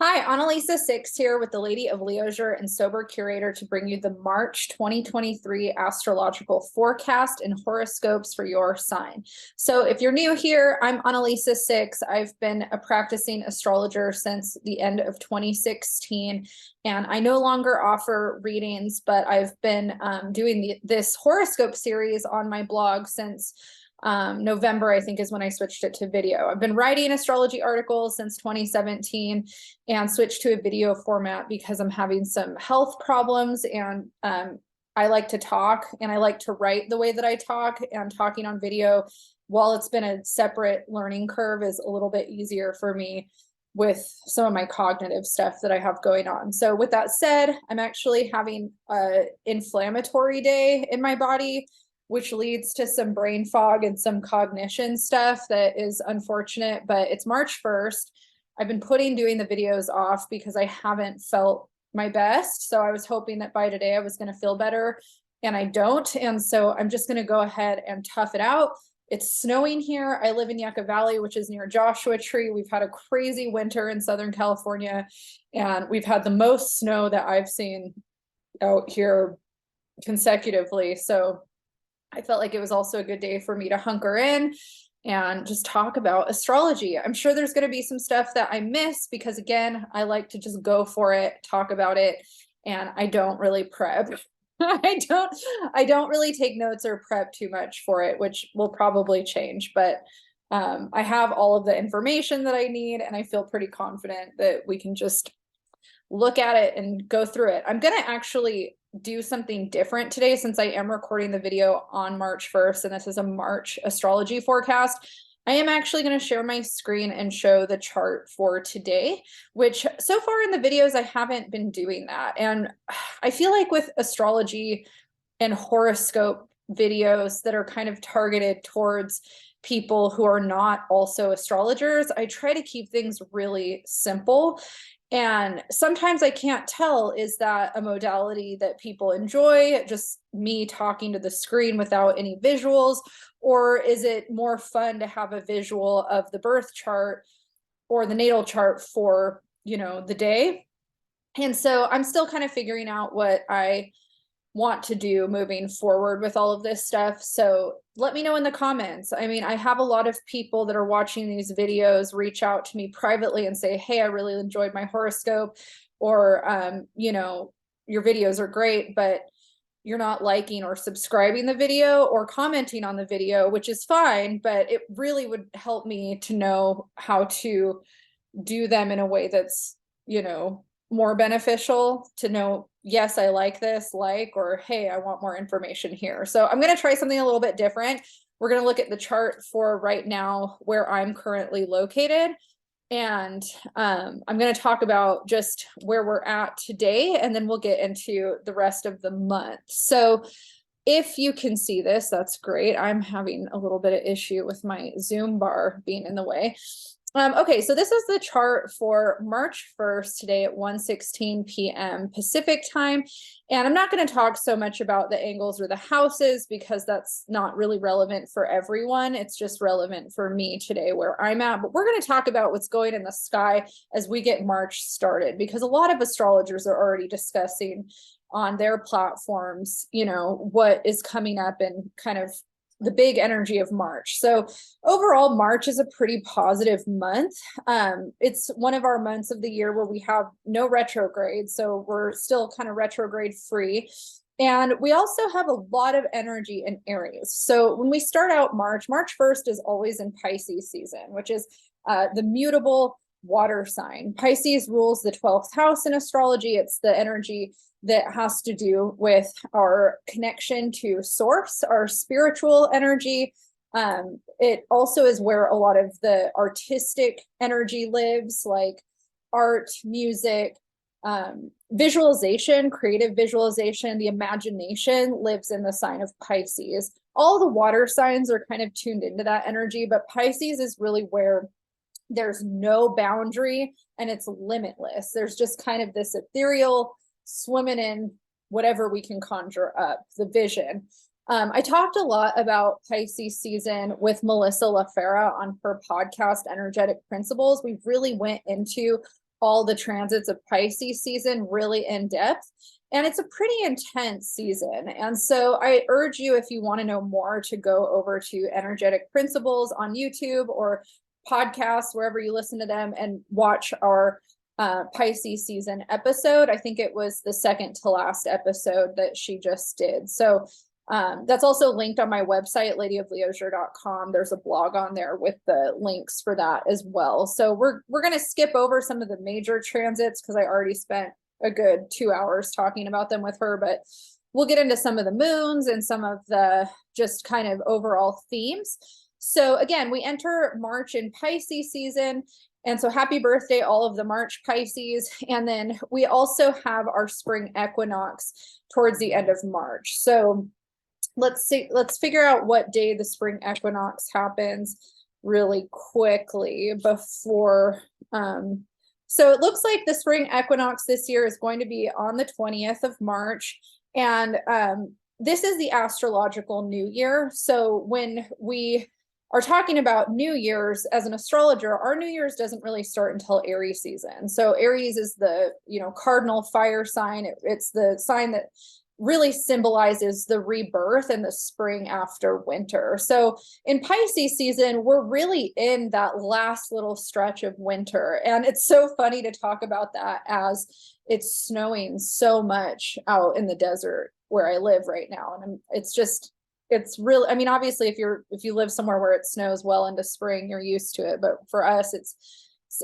Hi, Analisa 6 here with the Lady of Leosure and Sober Curator to bring you the March 2023 astrological forecast and horoscopes for your sign. So if you're new here, I'm Analisa 6. I've been a practicing astrologer since the end of 2016, and I no longer offer readings, but I've been doing this horoscope series on my blog since November, I think, is when I switched it to video. I've been writing astrology articles since 2017 and switched to a video format because I'm having some health problems, and I like to talk and I like to write the way that I talk, and talking on video, while it's been a separate learning curve, is a little bit easier for me with some of my cognitive stuff that I have going on. So with that said, I'm actually having an inflammatory day in my body, which leads to some brain fog and some cognition stuff that is unfortunate, but it's March 1st. I've been doing the videos off because I haven't felt my best. So I was hoping that by today I was going to feel better, and I don't. And so I'm just going to go ahead and tough it out. It's snowing here. I live in Yucca Valley, which is near Joshua Tree. We've had a crazy winter in Southern California, and we've had the most snow that I've seen out here consecutively. So I felt like it was also a good day for me to hunker in and just talk about astrology. I'm sure there's going to be some stuff that I miss because, again, I like to just go for it, talk about it, and I don't really prep. I don't really take notes or prep too much for it, which will probably change, but I have all of the information that I need, and I feel pretty confident that we can just look at it and go through it. I'm going to actually do something different today since I am recording the video on March 1st, and this is a March astrology forecast. I am actually going to share my screen and show the chart for today, which so far in the videos, I haven't been doing that. And I feel like with astrology and horoscope videos that are kind of targeted towards people who are not also astrologers, I try to keep things really simple. And sometimes I can't tell, is that a modality that people enjoy, just me talking to the screen without any visuals, or is it more fun to have a visual of the birth chart or the natal chart for, the day? And so I'm still kind of figuring out what I want to do moving forward with all of this stuff. So let me know in the comments. I mean, I have a lot of people that are watching these videos reach out to me privately and say, hey, I really enjoyed my horoscope, or your videos are great, but you're not liking or subscribing the video or commenting on the video, which is fine, but it really would help me to know how to do them in a way that's, more beneficial, to know, yes, I like this, or hey, I want more information here. So I'm going to try something a little bit different. We're going to look at the chart for right now where I'm currently located. And I'm going to talk about just where we're at today, and then we'll get into the rest of the month. So if you can see this, that's great. I'm having a little bit of issue with my Zoom bar being in the way. Okay, so this is the chart for March 1st today at 1:16 p.m. Pacific time. And I'm not going to talk so much about the angles or the houses because that's not really relevant for everyone. It's just relevant for me today where I'm at. But we're going to talk about what's going in the sky as we get March started, because a lot of astrologers are already discussing on their platforms, what is coming up and kind of the big energy of March. So overall, March is a pretty positive month. It's one of our months of the year where we have no retrograde, so we're still kind of retrograde free. And we also have a lot of energy in Aries. So when we start out March 1st is always in Pisces season, which is the mutable water sign. Pisces rules the 12th house in astrology. It's the energy that has to do with our connection to source, our spiritual energy. It also is where a lot of the artistic energy lives, like art, music, visualization, creative visualization, the imagination lives in the sign of Pisces. All the water signs are kind of tuned into that energy, but Pisces is really where there's no boundary and it's limitless. There's just kind of this ethereal swimming in whatever we can conjure up, the vision. I talked a lot about Pisces season with Melissa LaFera on her podcast, Energetic Principles. We really went into all the transits of Pisces season really in depth. And it's a pretty intense season. And so I urge you, if you want to know more, to go over to Energetic Principles on YouTube or podcasts, wherever you listen to them, and watch our Pisces season episode. I think it was the second to last episode that she just did. So that's also linked on my website, ladyofleosure.com. There's a blog on there with the links for that as well. So we're going to skip over some of the major transits because I already spent a good 2 hours talking about them with her, but we'll get into some of the moons and some of the just kind of overall themes. So again, we enter March in Pisces season. And so happy birthday, all of the March Pisces. And then we also have our spring equinox towards the end of March. So let's figure out what day the spring equinox happens really quickly before. So it looks like the spring equinox this year is going to be on the 20th of March. And this is the astrological new year. So when we are talking about New Year's as an astrologer, our New Year's doesn't really start until Aries season. So Aries is the, cardinal fire sign. It's the sign that really symbolizes the rebirth and the spring after winter. So in Pisces season, we're really in that last little stretch of winter. And it's so funny to talk about that as it's snowing so much out in the desert where I live right now. And it's really, I mean, obviously if you live somewhere where it snows well into spring, you're used to it. But for us, it's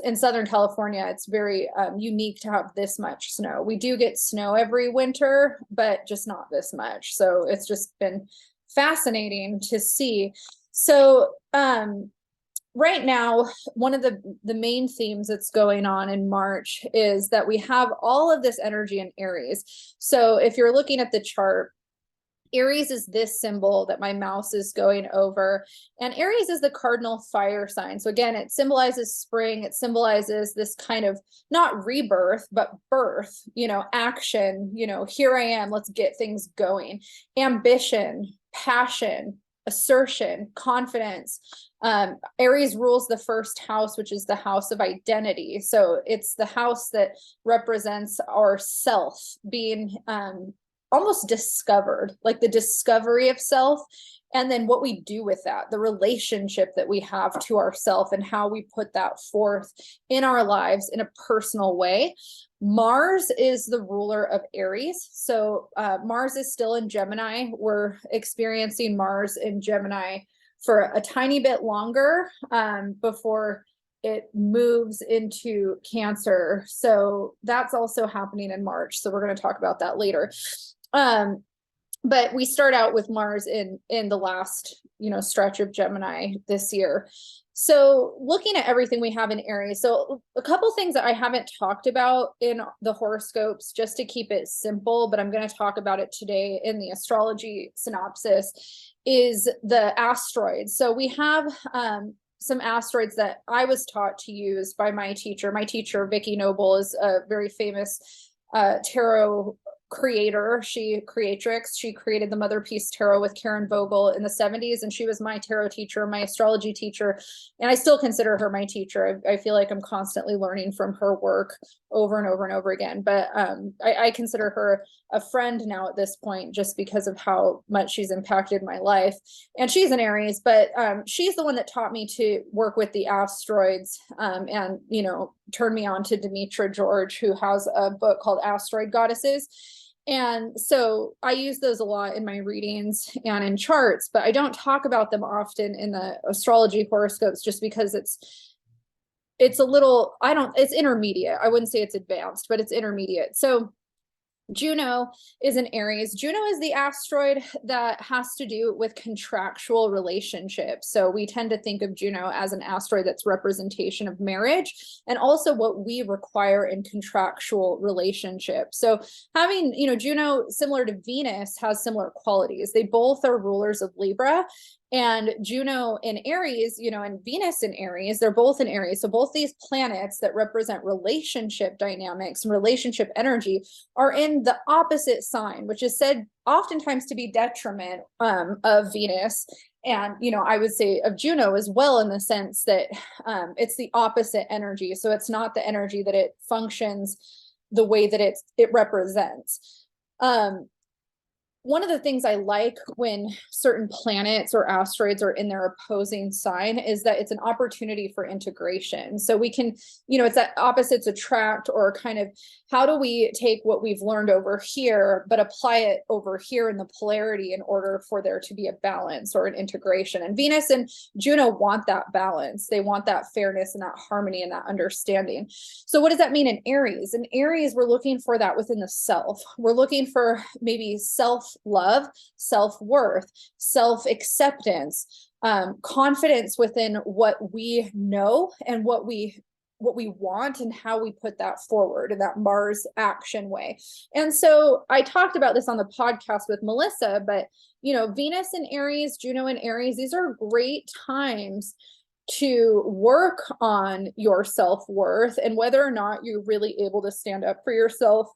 in Southern California, it's very unique to have this much snow. We do get snow every winter, but just not this much. So it's just been fascinating to see. So right now, one of the main themes that's going on in March is that we have all of this energy in Aries. So if you're looking at the chart, Aries is this symbol that my mouse is going over, and Aries is the cardinal fire sign. So again, it symbolizes spring. It symbolizes this kind of not rebirth, but birth, action, here I am, let's get things going, ambition, passion, assertion, confidence. Aries rules the first house, which is the house of identity. So it's the house that represents our self being almost discovered, like the discovery of self, and then what we do with that, the relationship that we have to ourself and how we put that forth in our lives in a personal way. Mars is the ruler of Aries. So Mars is still in Gemini. We're experiencing Mars in Gemini for a tiny bit longer before it moves into Cancer. So that's also happening in March. So we're going to talk about that later. But we start out with Mars in the last, stretch of Gemini this year. So looking at everything we have in Aries, so a couple things that I haven't talked about in the horoscopes, just to keep it simple, but I'm going to talk about it today in the astrology synopsis, is the asteroids. So we have some asteroids that I was taught to use by my teacher. My teacher, Vicki Noble, is a very famous tarot creator. Creatrix. She created the Mother Peace Tarot with Karen Vogel in the 70s, and she was my tarot teacher, my astrology teacher, and I still consider her my teacher. I feel like I'm constantly learning from her work over and over and over again, but I consider her a friend now at this point, just because of how much she's impacted my life. And she's an Aries, but she's the one that taught me to work with the asteroids, and turned me on to Demetra George, who has a book called Asteroid Goddesses. And so I use those a lot in my readings and in charts, but I don't talk about them often in the astrology horoscopes, just because it's a little, it's intermediate. I wouldn't say it's advanced, but it's intermediate. So Juno is an Aries. Juno is the asteroid that has to do with contractual relationships. So we tend to think of Juno as an asteroid that's representation of marriage and also what we require in contractual relationships. So having, Juno, similar to Venus, has similar qualities. They both are rulers of Libra. And Juno in Aries, and Venus in Aries, they're both in Aries. So both these planets that represent relationship dynamics and relationship energy are in the opposite sign, which is said oftentimes to be detriment of Venus. And, I would say of Juno as well, in the sense that it's the opposite energy. So it's not the energy that it functions the way that it represents. One of the things I like when certain planets or asteroids are in their opposing sign is that it's an opportunity for integration. So we can, it's that opposites attract, or kind of how do we take what we've learned over here, but apply it over here in the polarity in order for there to be a balance or an integration. And Venus and Juno want that balance. They want that fairness and that harmony and that understanding. So what does that mean in Aries? In Aries, we're looking for that within the self. We're looking for maybe self-love, self-worth, self-acceptance, confidence within what we know and what we want and how we put that forward in that Mars action way. And so I talked about this on the podcast with Melissa, but Venus in Aries, Juno in Aries, these are great times to work on your self-worth and whether or not you're really able to stand up for yourself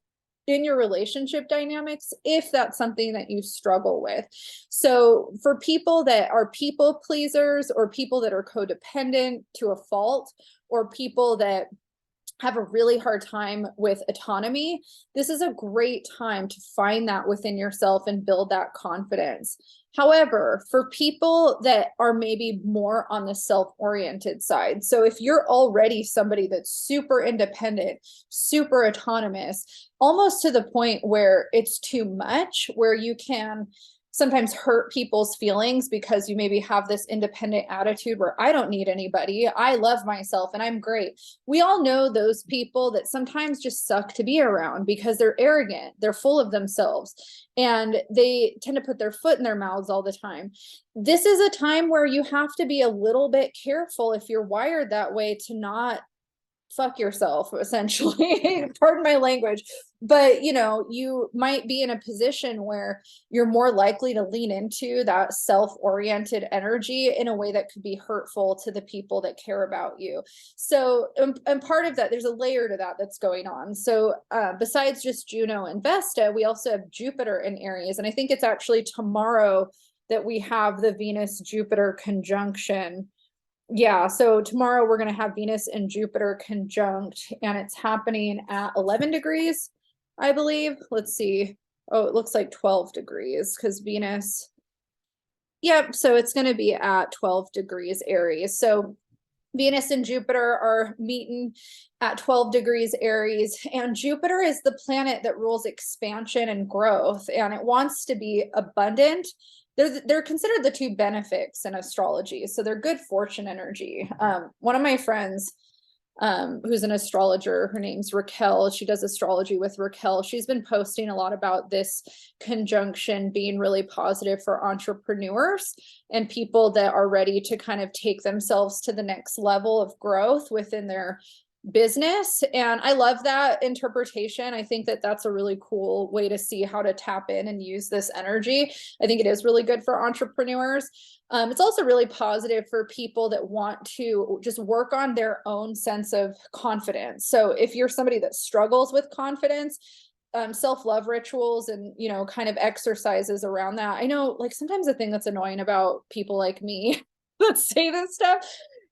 in your relationship dynamics, if that's something that you struggle with. So for people that are people pleasers, or people that are codependent to a fault, or people that have a really hard time with autonomy, this is a great time to find that within yourself and build that confidence. However, for people that are maybe more on the self-oriented side, so if you're already somebody that's super independent, super autonomous, almost to the point where it's too much, where you can sometimes hurt people's feelings because you maybe have this independent attitude where I don't need anybody, I love myself and I'm great. We all know those people that sometimes just suck to be around because they're arrogant, they're full of themselves, and they tend to put their foot in their mouths all the time. This is a time where you have to be a little bit careful, if you're wired that way, to not fuck yourself, essentially. Pardon my language. But you might be in a position where you're more likely to lean into that self-oriented energy in a way that could be hurtful to the people that care about you. So and part of that, there's a layer to that that's going on. So besides just Juno and Vesta, we also have Jupiter in Aries, and I think it's actually tomorrow that we have the Venus-Jupiter conjunction. Yeah, so tomorrow we're going to have Venus and Jupiter conjunct, and it's happening at 11 degrees, I believe. Let's see. Oh, it looks like 12 degrees because Venus. Yep, so it's going to be at 12 degrees Aries. So Venus and Jupiter are meeting at 12 degrees Aries, and Jupiter is the planet that rules expansion and growth, and it wants to be abundant. They're considered the two benefics in astrology, so they're good fortune energy. One of my friends, who's an astrologer, her name's Raquel, she does astrology with Raquel. She's been posting a lot about this conjunction being really positive for entrepreneurs and people that are ready to kind of take themselves to the next level of growth within their business. And I love that interpretation. I think that that's a really cool way to see how to tap in and use this energy. I think it is really good for entrepreneurs. It's also really positive for people that want to just work on their own sense of confidence. So if you're somebody that struggles with confidence, self-love rituals and kind of exercises around that. I know, like, sometimes the thing that's annoying about people like me that say this stuff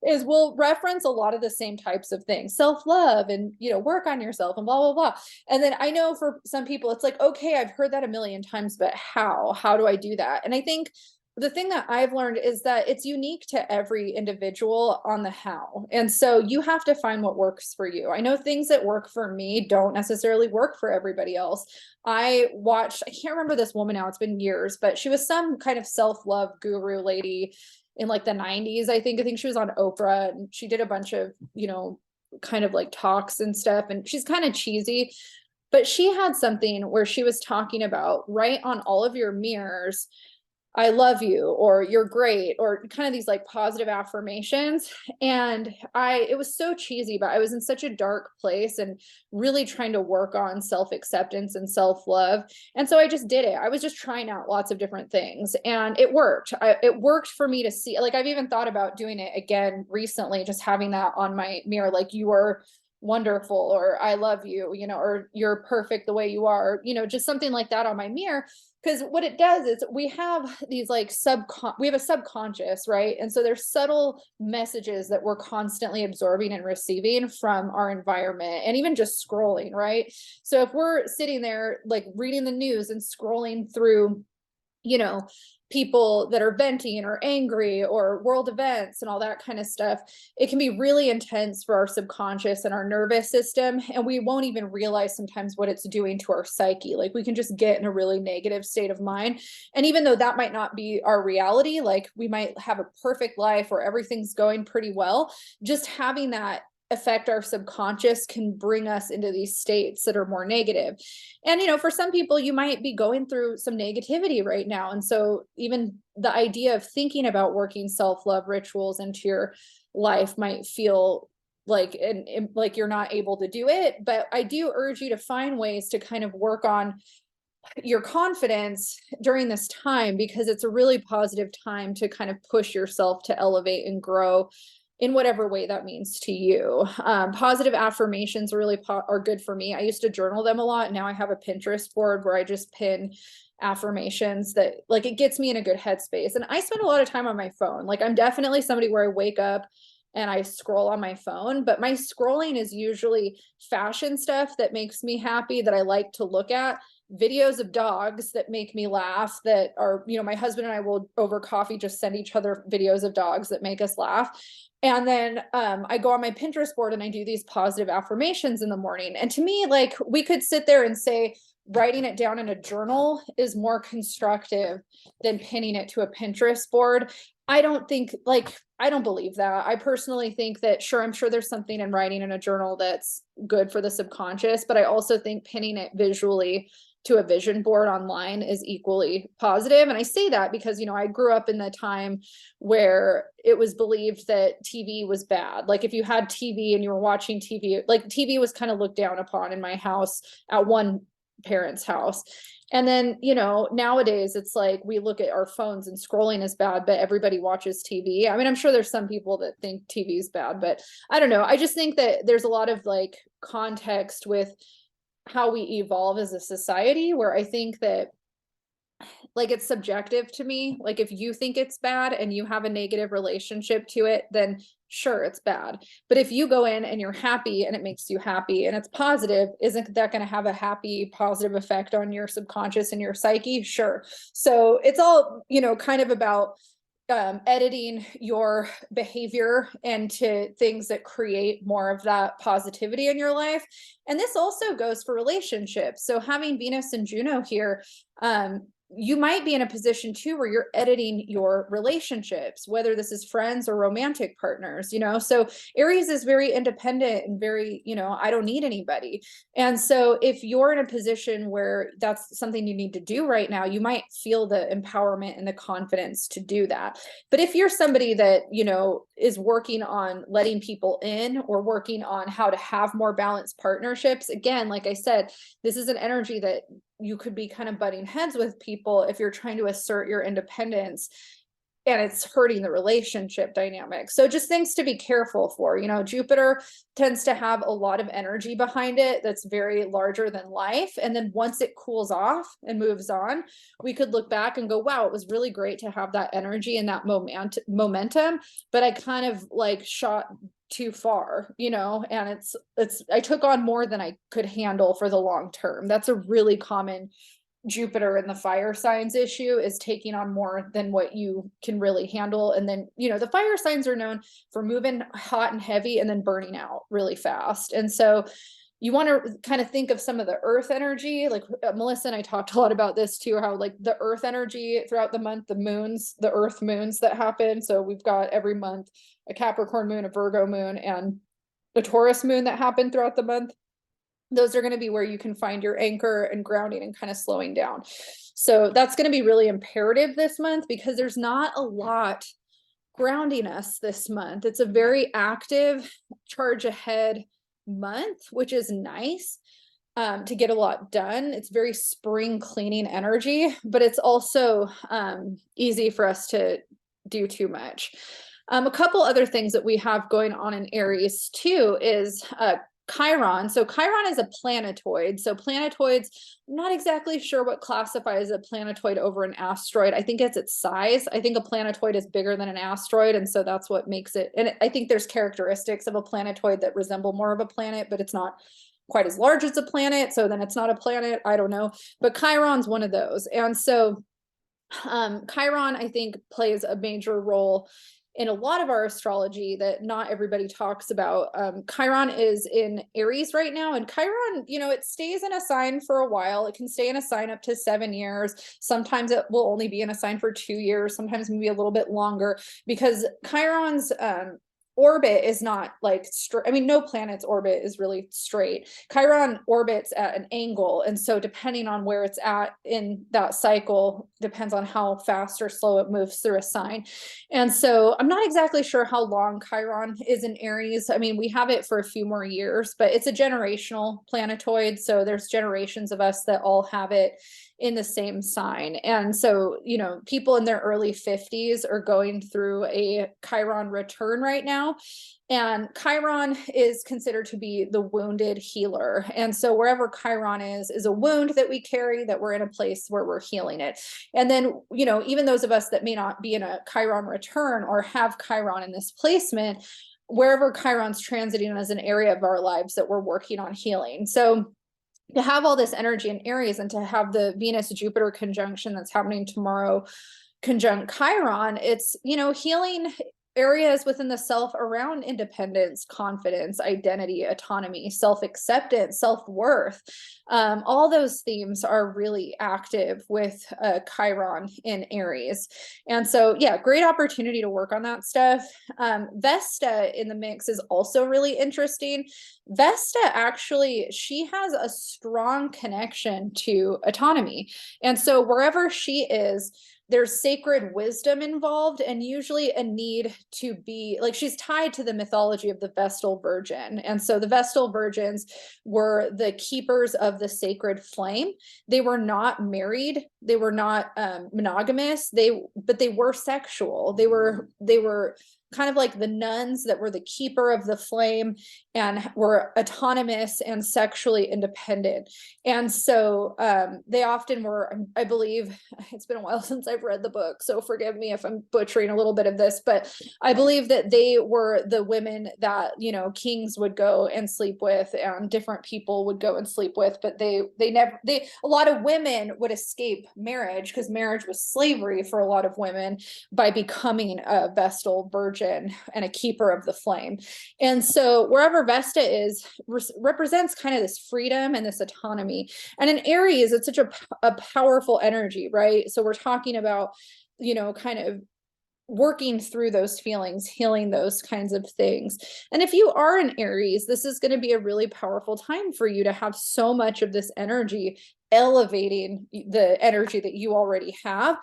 is we'll reference a lot of the same types of things, self-love and work on yourself and blah blah blah. And then I know for some people it's like, okay, I've heard that a million times, but how do I do that? And I think the thing that I've learned is that it's unique to every individual on the how. And so you have to find what works for you. I know things that work for me don't necessarily work for everybody else. I can't remember this woman now, it's been years, but she was some kind of self-love guru lady in like the 90s. I think she was on Oprah, and she did a bunch of, kind of like talks and stuff. And she's kind of cheesy, but she had something where she was talking about write on all of your mirrors I love you, or you're great, or kind of these like positive affirmations. And it was so cheesy, but I was in such a dark place and really trying to work on self-acceptance and self-love. And so I just did it. I was just trying out lots of different things and it worked. It worked for me to see, like, I've even thought about doing it again recently, just having that on my mirror, like, you are wonderful, or I love you, or you're perfect the way you are, just something like that on my mirror. Because what it does is we have these like we have a subconscious, right? And so there's subtle messages that we're constantly absorbing and receiving from our environment and even just scrolling, right? So if we're sitting there like reading the news and scrolling through, you know, people that are venting or angry or world events and all that kind of stuff, it can be really intense for our subconscious and our nervous system. And we won't even realize sometimes what it's doing to our psyche. Like, we can just get in a really negative state of mind. And even though that might not be our reality, like we might have a perfect life where everything's going pretty well, just having that affect our subconscious can bring us into these states that are more negative. And for some people, you might be going through some negativity right now, and so even the idea of thinking about working self-love rituals into your life might feel like like you're not able to do it. But I do urge you to find ways to kind of work on your confidence during this time, because it's a really positive time to kind of push yourself to elevate and grow in whatever way that means to you. Positive affirmations are good for me. I used to journal them a lot. Now I have a Pinterest board where I just pin affirmations that, like, it gets me in a good headspace. And I spend a lot of time on my phone. Like, I'm definitely somebody where I wake up and I scroll on my phone, but my scrolling is usually fashion stuff that makes me happy, that I like to look at, videos of dogs that make me laugh, that are, my husband and I will over coffee just send each other videos of dogs that make us laugh. And then I go on my Pinterest board and I do these positive affirmations in the morning. And to me, like, we could sit there and say writing it down in a journal is more constructive than pinning it to a Pinterest board. I don't think, like, I don't believe that. I personally think that, sure, I'm sure there's something in writing in a journal that's good for the subconscious, but I also think pinning it visually to a vision board online is equally positive. And I say that because, I grew up in the time where it was believed that TV was bad. Like, if you had TV and you were watching TV, like, TV was kind of looked down upon in my house, at one parent's house. And then, nowadays it's like we look at our phones and scrolling is bad, but everybody watches TV. I mean, I'm sure there's some people that think TV is bad, but I don't know. I just think that there's a lot of like context with how we evolve as a society, where I think that, like, it's subjective to me. Like, if you think it's bad and you have a negative relationship to it, then sure, it's bad. But if you go in and you're happy and it makes you happy and it's positive, isn't that going to have a happy, positive effect on your subconscious and your psyche? Sure. So it's all, kind of about editing your behavior into things that create more of that positivity in your life. And this also goes for relationships. So having Venus and Juno here, you might be in a position too where you're editing your relationships, whether this is friends or romantic partners, so Aries is very independent and very, I don't need anybody. And so if you're in a position where that's something you need to do right now, you might feel the empowerment and the confidence to do that. But if you're somebody that, is working on letting people in, or working on how to have more balanced partnerships, again, like I said, this is an energy that you could be kind of butting heads with people if you're trying to assert your independence, and it's hurting the relationship dynamic. So just things to be careful for. Jupiter tends to have a lot of energy behind it that's very larger than life. And then once it cools off and moves on, we could look back and go, wow, it was really great to have that energy and that momentum, but I kind of like shot too far, and I took on more than I could handle for the long term. That's a really common Jupiter in the fire signs issue, is taking on more than what you can really handle. And then, the fire signs are known for moving hot and heavy and then burning out really fast. And so you want to kind of think of some of the earth energy, like Melissa and I talked a lot about this too, how like the earth energy throughout the month, the earth moons that happen. So we've got every month a Capricorn moon, a Virgo moon, and a Taurus moon that happen throughout the month. those are going to be where you can find your anchor and grounding and kind of slowing down. So that's going to be really imperative this month, because there's not a lot grounding us this month. It's a very active, charge ahead month, which is nice to get a lot done. It's very spring cleaning energy, but it's also easy for us to do too much. A couple other things that we have going on in Aries too is Chiron. So Chiron is a planetoid. So planetoids, I'm not exactly sure what classifies a planetoid over an asteroid. I think it's its size. I think a planetoid is bigger than an asteroid, and so that's what makes it. And I think there's characteristics of a planetoid that resemble more of a planet, but it's not quite as large as a planet, so then it's not a planet. I don't know, but Chiron's one of those. And so Chiron, I think, plays a major role in a lot of our astrology that not everybody talks about. Chiron is in Aries right now, and Chiron, you know, it stays in a sign for a while. It can stay in a sign up to 7 years. Sometimes it will only be in a sign for 2 years, sometimes maybe a little bit longer, because Chiron's orbit is not like straight. I mean, no planet's orbit is really straight. Chiron orbits at an angle, and so depending on where it's at in that cycle depends on how fast or slow it moves through a sign. And so I'm not exactly sure how long Chiron is in Aries. I mean, we have it for a few more years, but it's a generational planetoid, so there's generations of us that all have it in the same sign. And so, you know, people in their early 50s are going through a Chiron return right now. And Chiron is considered to be the wounded healer. And so wherever Chiron is a wound that we carry, that we're in a place where we're healing it. And then, you know, even those of us that may not be in a Chiron return or have Chiron in this placement, wherever Chiron's transiting is an area of our lives that we're working on healing. So to have all this energy in Aries and to have the Venus-Jupiter conjunction that's happening tomorrow conjunct Chiron, it's, you know, healing areas within the self around independence, confidence, identity, autonomy, self-acceptance, self-worth. All those themes are really active with Chiron in Aries. And so, yeah, great opportunity to work on that stuff. Vesta in the mix is also really interesting. Vesta actually, she has a strong connection to autonomy. And so wherever she is, there's sacred wisdom involved, and usually a need to be like, she's tied to the mythology of the Vestal Virgin. And so the Vestal Virgins were the keepers of the sacred flame. They were not married. They were not monogamous. But they were sexual. They were kind of like the nuns that were the keeper of the flame and were autonomous and sexually independent. And so they often were, I believe, it's been a while since I've read the book, so forgive me if I'm butchering a little bit of this, but I believe that they were the women that, you know, kings would go and sleep with, and different people would go and sleep with, but a lot of women would escape marriage, because marriage was slavery for a lot of women, by becoming a Vestal Virgin and a keeper of the flame. And so wherever Vesta is represents kind of this freedom and this autonomy. And in Aries, it's such a powerful energy, right? So we're talking about, you know, kind of working through those feelings, healing those kinds of things. And if you are in Aries, this is going to be a really powerful time for you to have so much of this energy elevating the energy that you already have.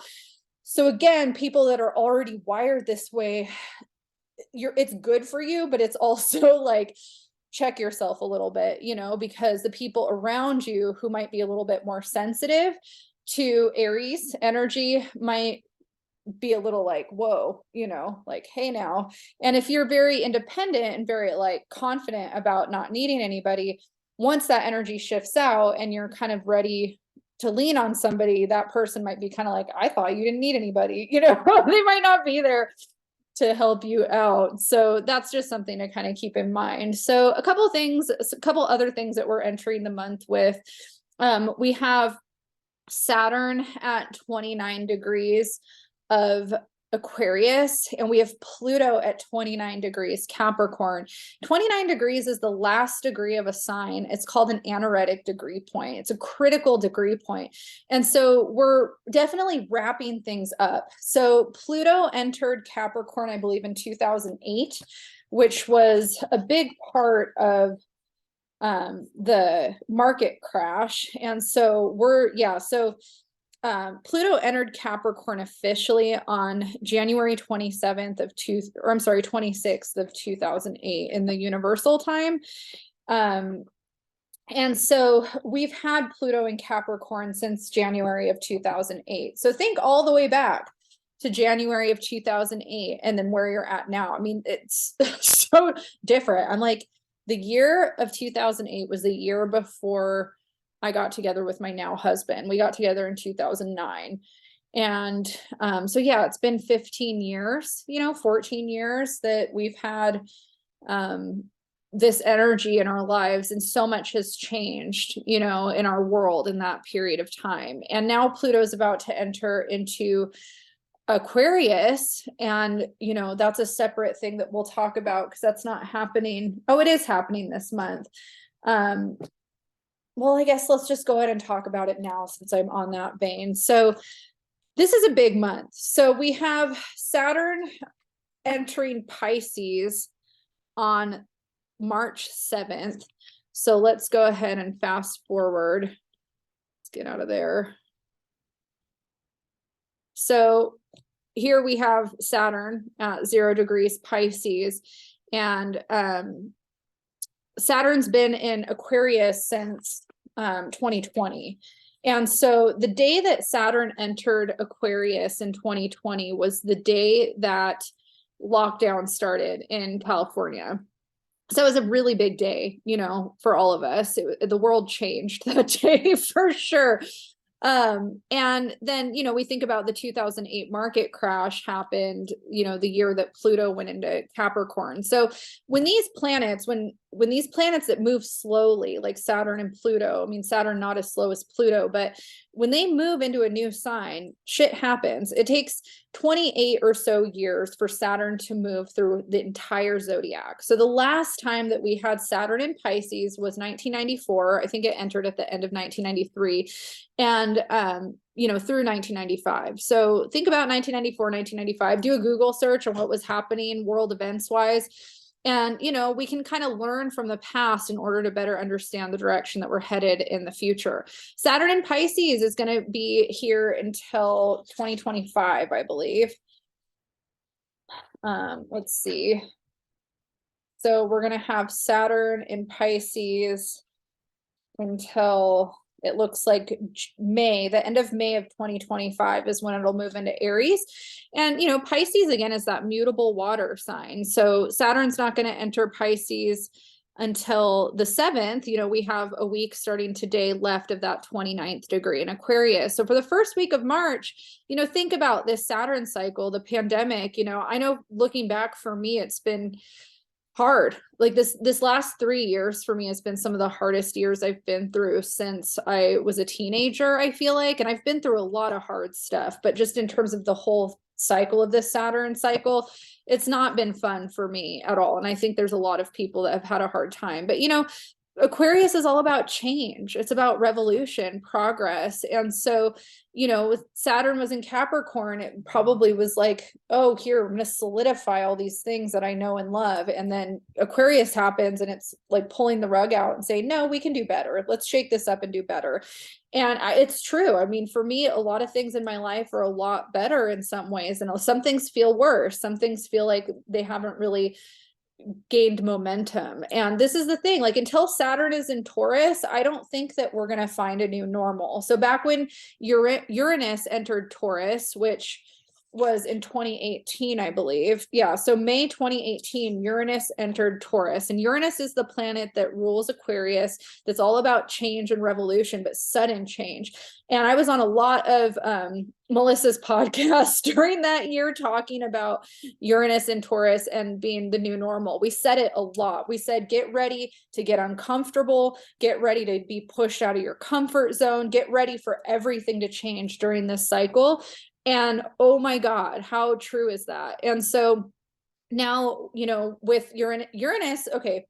So again, people that are already wired this way, it's good for you, but it's also like, check yourself a little bit, you know, because the people around you who might be a little bit more sensitive to Aries energy might be a little like, whoa, you know, like, hey now. And if you're very independent and very like confident about not needing anybody, once that energy shifts out and you're kind of ready to lean on somebody, that person might be kind of like, I thought you didn't need anybody, you know. They might not be there to help you out. So that's just something to kind of keep in mind. So a couple other things that we're entering the month with. We have Saturn at 29 degrees of Aquarius, and we have Pluto at 29 degrees Capricorn. 29 degrees is the last degree of a sign. It's called an anaretic degree point. It's a critical degree point. And so we're definitely wrapping things up. So Pluto entered Capricorn, I believe, in 2008, which was a big part of the market crash. And so Pluto entered Capricorn officially on January 27th of 26th of 2008 in the universal time. And so we've had Pluto in Capricorn since January of 2008. So think all the way back to January of 2008 and then where you're at now. I mean, it's so different. I'm like, the year of 2008 was the year before I got together with my now husband. We got together in 2009. And so yeah, it's been 15 years, 14 years that we've had this energy in our lives, and so much has changed, in our world in that period of time. And now Pluto is about to enter into Aquarius, and that's a separate thing that we'll talk about because that's not happening. Oh, it is happening this month. Well, I guess let's just go ahead and talk about it now since I'm on that vein. So this is a big month. So we have Saturn entering Pisces on March 7th. So let's go ahead and fast forward. Let's get out of there. So here we have Saturn at 0 degrees Pisces, and Saturn's been in Aquarius since 2020. And so the day that Saturn entered Aquarius in 2020 was the day that lockdown started in California. So it was a really big day, for all of us. The world changed that day for sure. And then, we think about the 2008 market crash happened, the year that Pluto went into Capricorn. So when these planets that move slowly, like Saturn and Pluto, I mean, Saturn not as slow as Pluto, but when they move into a new sign, shit happens. It takes 28 or so years for Saturn to move through the entire zodiac. So the last time that we had Saturn in Pisces was 1994. I think it entered at the end of 1993. And through 1995. So think about 1994, 1995, do a Google search on what was happening world events wise. And, we can kind of learn from the past in order to better understand the direction that we're headed in the future. Saturn in Pisces is going to be here until 2025, I believe. Let's see. So we're going to have Saturn in Pisces until it looks like May, the end of May of 2025 is when it'll move into Aries. And, Pisces again is that mutable water sign. So Saturn's not going to enter Pisces until the 7th. We have a week starting today left of that 29th degree in Aquarius. So for the first week of March, think about this Saturn cycle, the pandemic. I know looking back for me, it's been hard. Like this last 3 years for me has been some of the hardest years I've been through since I was a teenager, I feel like. And I've been through a lot of hard stuff, but just in terms of the whole cycle of this Saturn cycle, it's not been fun for me at all. And I think there's a lot of people that have had a hard time. But Aquarius is all about change. It's about revolution, progress. And so, with Saturn was in Capricorn, it probably was like, oh, here, I'm going to solidify all these things that I know and love. And then Aquarius happens and it's like pulling the rug out and saying, no, we can do better. Let's shake this up and do better. And it's true. I mean, for me, a lot of things in my life are a lot better in some ways. And some things feel worse. Some things feel like they haven't really gained momentum. And this is the thing, like until Saturn is in Taurus, I don't think that we're going to find a new normal. So back when Uranus entered Taurus, which was in 2018, I believe. Yeah. So May 2018, Uranus entered Taurus, and Uranus is the planet that rules Aquarius. That's all about change and revolution, but sudden change. And I was on a lot of Melissa's podcast during that year talking about Uranus and Taurus and being the new normal. We said it a lot. We said, get ready to get uncomfortable, get ready to be pushed out of your comfort zone, get ready for everything to change during this cycle. And oh my God, how true is that? And so now, with Uranus, okay,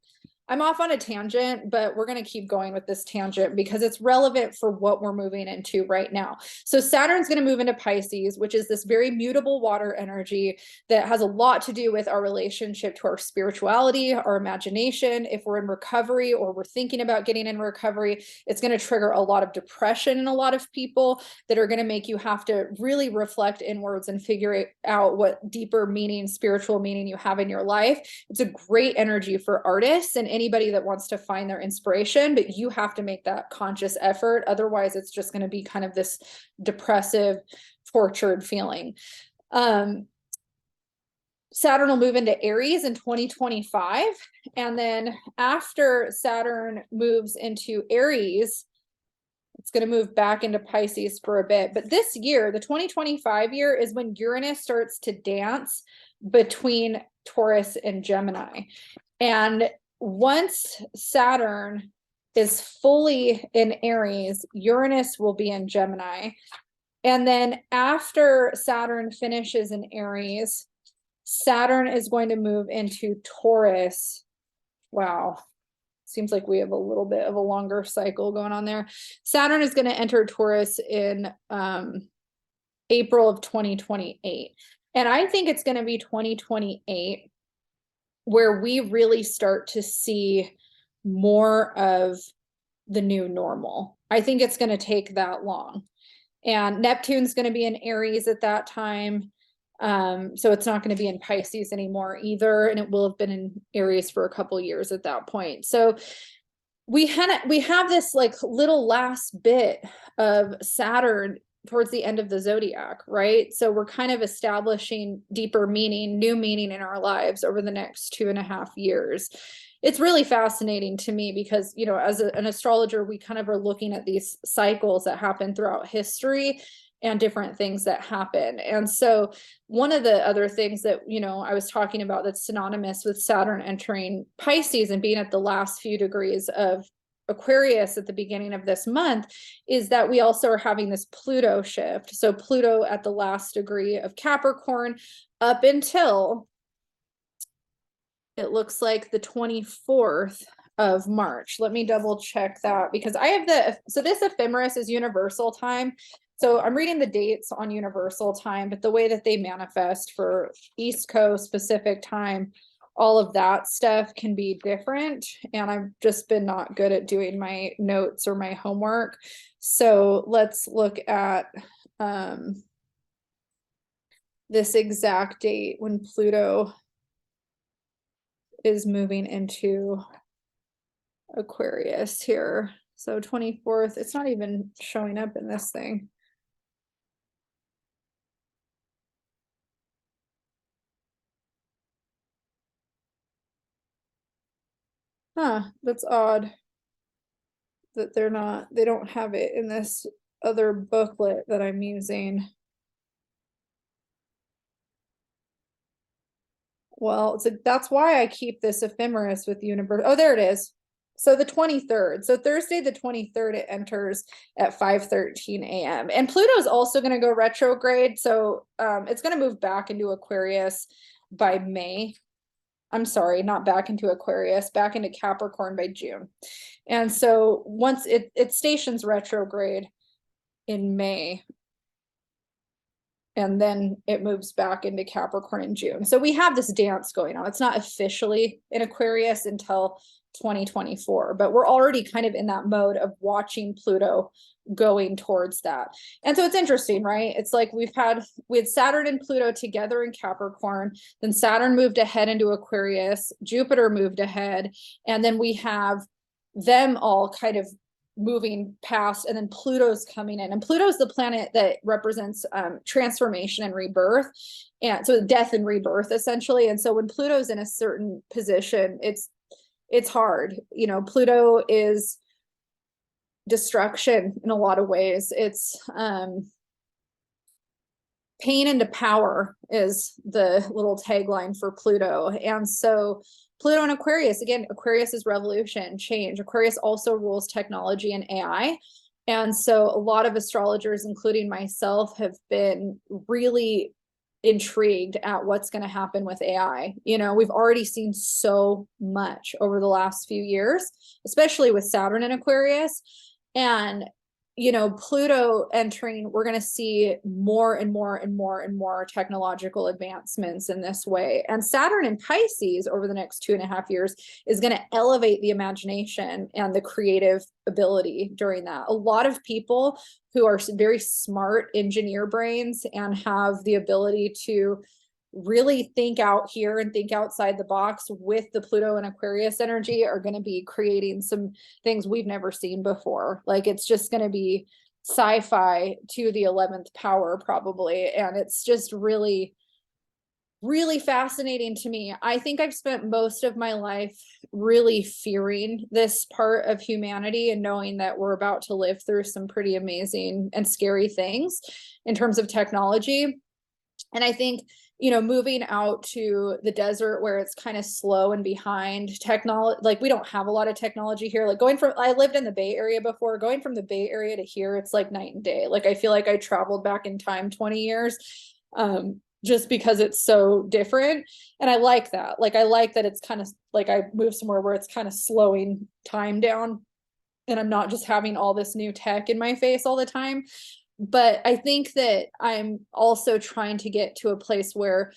I'm off on a tangent, but we're going to keep going with this tangent because it's relevant for what we're moving into right now. So Saturn's going to move into Pisces, which is this very mutable water energy that has a lot to do with our relationship to our spirituality, our imagination. If we're in recovery or we're thinking about getting in recovery, it's going to trigger a lot of depression in a lot of people that are going to make you have to really reflect inwards and figure out what deeper meaning, spiritual meaning you have in your life. It's a great energy for artists and anybody that wants to find their inspiration, but you have to make that conscious effort. Otherwise, it's just going to be kind of this depressive, tortured feeling. Saturn will move into Aries in 2025. And then after Saturn moves into Aries, it's going to move back into Pisces for a bit. But this year, the 2025 year, is when Uranus starts to dance between Taurus and Gemini. And once Saturn is fully in Aries, Uranus will be in Gemini. And then after Saturn finishes in Aries, Saturn is going to move into Taurus. Wow. Seems like we have a little bit of a longer cycle going on there. Saturn is going to enter Taurus in April of 2028. And I think it's going to be 2028 where we really start to see more of the new normal. I think it's going to take that long. And Neptune's going to be in Aries at that time. So it's not going to be in Pisces anymore either. And it will have been in Aries for a couple years at that point. So we have this like little last bit of Saturn towards the end of the zodiac, right? So we're kind of establishing deeper meaning, new meaning in our lives over the next 2.5 years. It's really fascinating to me because, you know, as an astrologer, we kind of are looking at these cycles that happen throughout history and different things that happen. And so one of the other things that, you know, I was talking about that's synonymous with Saturn entering Pisces and being at the last few degrees of Aquarius at the beginning of this month is that we also are having this Pluto shift. So Pluto at the last degree of Capricorn up until it looks like the 24th of March. Let me double check that because I have so this ephemeris is universal time. So I'm reading the dates on universal time, but the way that they manifest for East Coast, Pacific time, all of that stuff can be different. And I've just been not good at doing my notes or my homework. So let's look at this exact date when Pluto is moving into Aquarius here. So 24th, it's not even showing up in this thing. Huh, that's odd that they don't have it in this other booklet that I'm using. Well, that's why I keep this ephemeris with universe. Oh, there it is. So the 23rd. So Thursday the 23rd, it enters at 5:13 a.m. And Pluto's also going to go retrograde. So it's going to move back into Aquarius by May. I'm sorry, not back into Aquarius, back into Capricorn by June. And so once it stations retrograde in May, and then it moves back into Capricorn in June. So we have this dance going on. It's not officially in Aquarius until 2024, but we're already kind of in that mode of watching Pluto going towards that. And so it's interesting, right? It's like we had Saturn and Pluto together in Capricorn, then Saturn moved ahead into Aquarius, Jupiter moved ahead, and then we have them all kind of moving past, and then Pluto's coming in, and Pluto's the planet that represents transformation and rebirth, and so death and rebirth essentially. And so when Pluto's in a certain position, it's hard, you know. Pluto is destruction in a lot of ways. It's pain into power is the little tagline for Pluto. And so Pluto and Aquarius, again, Aquarius is revolution, change. Aquarius also rules technology and AI. And so a lot of astrologers, including myself, have been really intrigued at what's going to happen with AI. You know, we've already seen so much over the last few years, especially with Saturn in Aquarius. And, you know, Pluto entering, we're going to see more and more and more and more technological advancements in this way. And Saturn in Pisces over the next 2.5 years is going to elevate the imagination and the creative ability during that. A lot of people who are very smart engineer brains and have the ability to really think out here and think outside the box with the Pluto and Aquarius energy are going to be creating some things we've never seen before. Like it's just going to be sci-fi to the 11th power probably. And it's just really, really fascinating to me. I think I've spent most of my life really fearing this part of humanity and knowing that we're about to live through some pretty amazing and scary things in terms of technology. And I think, you know, moving out to the desert where it's kind of slow and behind technology, like we don't have a lot of technology here. Like going from, I lived in the Bay Area before, going from the Bay Area to here, it's like night and day. Like I feel like I traveled back in time 20 years. Just because it's so different. And I like that. Like I like that it's kind of like I moved somewhere where it's kind of slowing time down and I'm not just having all this new tech in my face all the time. But I think that I'm also trying to get to a place where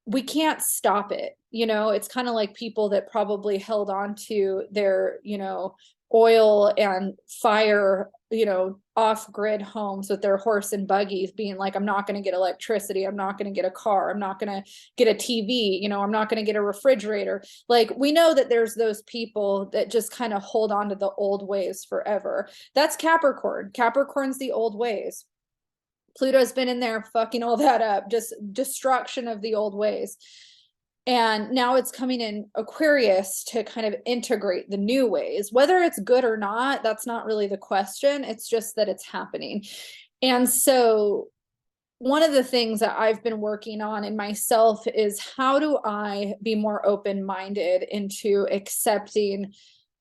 we can't stop it. You know, it's kind of like people that probably held on to their, you know, oil and fire, you know, off-grid homes with their horse and buggies being like, I'm not going to get electricity. I'm not going to get a car. I'm not going to get a TV. You know, I'm not going to get a refrigerator. Like we know that there's those people that just kind of hold on to the old ways forever. That's Capricorn. Capricorn's the old ways. Pluto's been in there fucking all that up, just destruction of the old ways. And now it's coming in Aquarius to kind of integrate the new ways. Whether it's good or not, that's not really the question. It's just that it's happening. And so one of the things that I've been working on in myself is how do I be more open-minded into accepting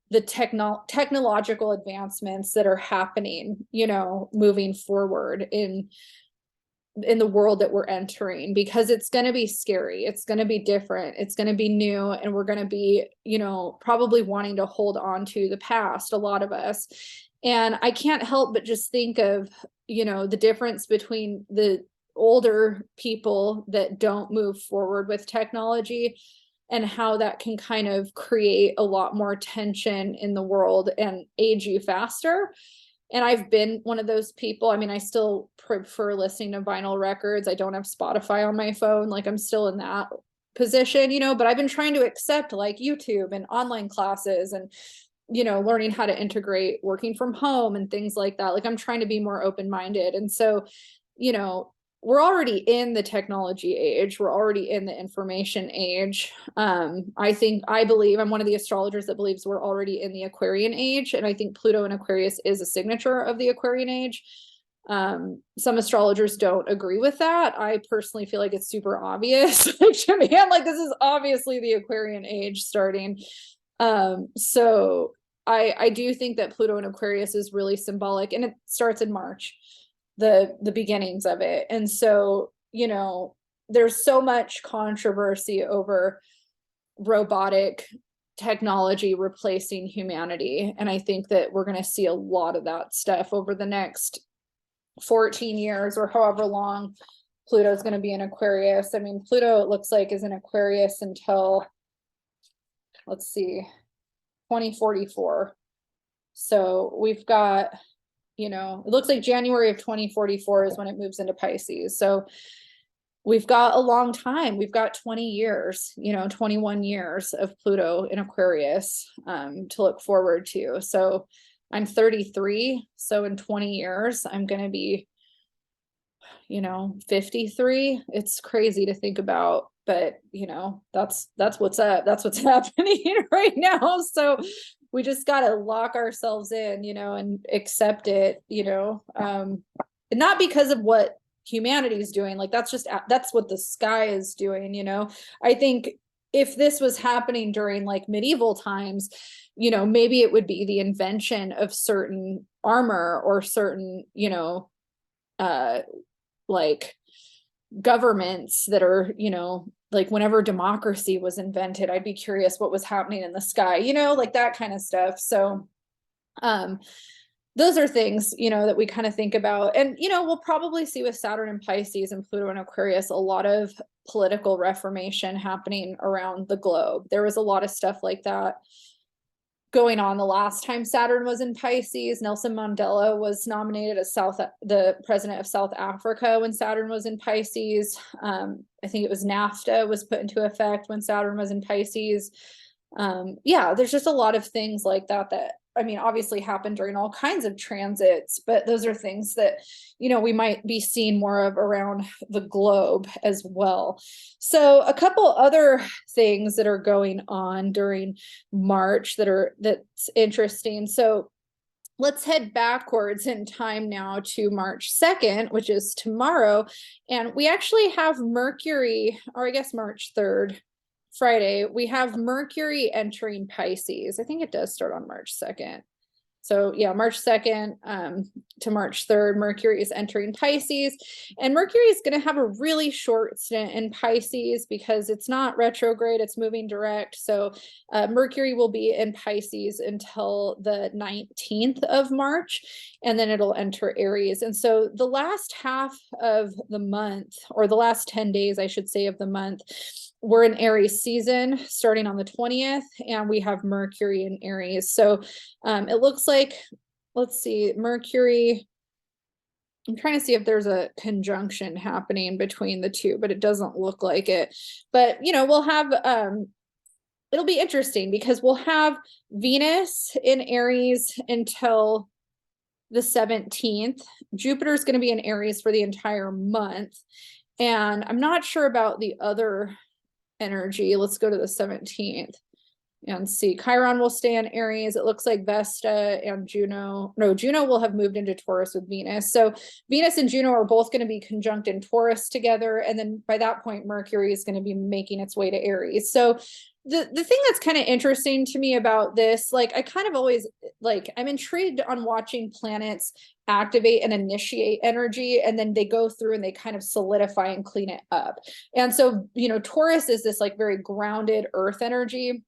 the technological advancements that are happening, you know, moving forward in the world that we're entering, because it's going to be scary. It's going to be different. It's going to be new. And we're going to be, you know, probably wanting to hold on to the past, a lot of us. And I can't help but just think of, you know, the difference between the older people that don't move forward with technology and how that can kind of create a lot more tension in the world and age you faster. And I've been one of those people. I mean, I still prefer listening to vinyl records. I don't have Spotify on my phone. Like I'm still in that position, you know, but I've been trying to accept like YouTube and online classes and, you know, learning how to integrate working from home and things like that. Like I'm trying to be more open-minded. And so, you know, we're already in the technology age. We're already in the information age. I believe I'm one of the astrologers that believes we're already in the Aquarian age. And I think Pluto in Aquarius is a signature of the Aquarian age. Some astrologers don't agree with that. I personally feel like it's super obvious. Like to me, I'm like, this is obviously the Aquarian age starting. So I do think that Pluto in Aquarius is really symbolic, and it starts in March, the beginnings of it. And so, you know, there's so much controversy over robotic technology replacing humanity. And I think that we're going to see a lot of that stuff over the next 14 years or however long Pluto's going to be in Aquarius. I mean, Pluto, it looks like, is in Aquarius until, let's see, 2044. So we've got, you know, it looks like January of 2044 is when it moves into Pisces. So we've got a long time. We've got 20 years, you know, 21 years of Pluto in Aquarius to look forward to. So I'm 33. So in 20 years, I'm going to be, you know, 53. It's crazy to think about, but you know, that's what's up. That's what's happening right now. So we just got to lock ourselves in, you know, and accept it, you know, not because of what humanity is doing. Like that's what the sky is doing, you know. I think if this was happening during like medieval times, you know, maybe it would be the invention of certain armor or certain, you know, like governments that are, you know, like whenever democracy was invented, I'd be curious what was happening in the sky, you know, like that kind of stuff. So those are things, you know, that we kind of think about. And, you know, we'll probably see with Saturn and Pisces and Pluto and Aquarius a lot of political reformation happening around the globe. There was a lot of stuff like that going on the last time Saturn was in Pisces. Nelson Mandela was nominated as the president of South Africa when Saturn was in Pisces. I think it was NAFTA was put into effect when Saturn was in Pisces. Yeah, there's just a lot of things like that that, I mean, obviously happen during all kinds of transits, but those are things that, you know, we might be seeing more of around the globe as well. So a couple other things that are going on during March that's interesting. So let's head backwards in time now to March 2nd, which is tomorrow. And we actually have Mercury, or I guess March 3rd, Friday, we have Mercury entering Pisces. I think it does start on March 2nd. So yeah, March 2nd to March 3rd, Mercury is entering Pisces. And Mercury is going to have a really short stint in Pisces because it's not retrograde, it's moving direct. So Mercury will be in Pisces until the 19th of March, and then it'll enter Aries. And so the last half of the month, or the last 10 days, I should say, of the month, we're in Aries season starting on the 20th, and we have Mercury in Aries. So it looks like, let's see, Mercury, I'm trying to see if there's a conjunction happening between the two, but it doesn't look like it. But, you know, we'll have, it'll be interesting because we'll have Venus in Aries until the 17th. Jupiter's going to be in Aries for the entire month. And I'm not sure about the other energy. Let's go to the 17th and see. Chiron will stay in Aries. It looks like Vesta and Juno will have moved into Taurus with Venus. So Venus and Juno are both going to be conjunct in Taurus together. And then by that point, Mercury is going to be making its way to Aries. So the thing that's kind of interesting to me about this, like I kind of always I'm intrigued on watching planets activate and initiate energy, and then they go through and they kind of solidify and clean it up. And so, you know, Taurus is this like very grounded earth energy